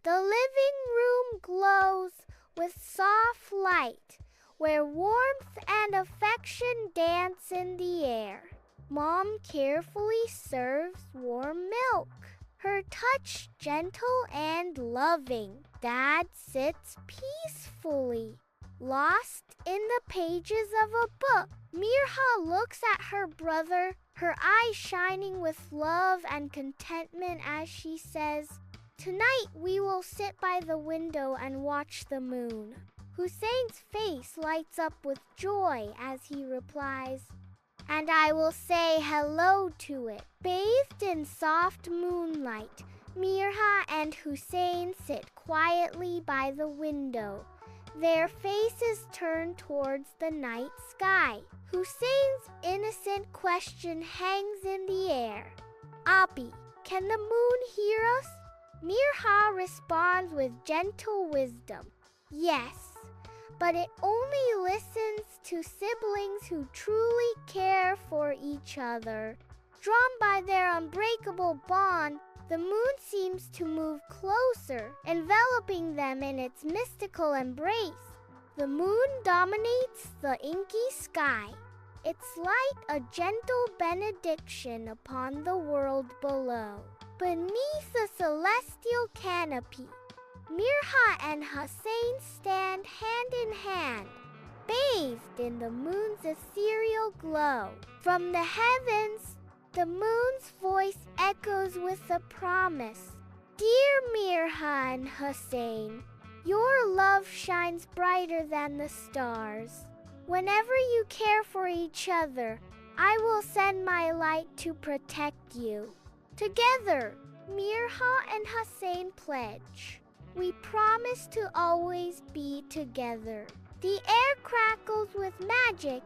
The living room glows with soft light, where warmth and affection dance in the air. Mom carefully serves warm milk, her touch gentle and loving. Dad sits peacefully, lost in the pages of a book. Mirha looks at her brother, her eyes shining with love and contentment as she says, "Tonight we will sit by the window and watch the moon." Hussein's face lights up with joy as he replies, "And I will say hello to it." Bathed in soft moonlight, Mirha and Hussein sit quietly by the window, their faces turned towards the night sky. Hussein's innocent question hangs in the air. "Abi, can the moon hear us?" Mirha responds with gentle wisdom. "Yes, but it only listens to siblings who truly care for each other." Drawn by their unbreakable bond, the moon seems to move closer, enveloping them in its mystical embrace. The moon dominates the inky sky, its light a gentle benediction upon the world below. Beneath the celestial canopy, Mirha and Hussein stand hand in hand, bathed in the moon's ethereal glow. From the heavens, the moon's voice echoes with the promise. "Dear Mirha and Hussein, your love shines brighter than the stars. Whenever you care for each other, I will send my light to protect you." Together, Mirha and Hussein pledge, "We promise to always be together." The air crackles with magic,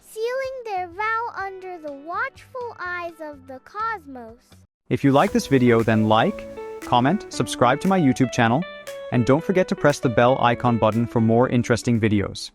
sealing their vow under the watchful eyes of the cosmos. If you like this video, then like, comment, subscribe to my YouTube channel, and don't forget to press the bell icon button for more interesting videos.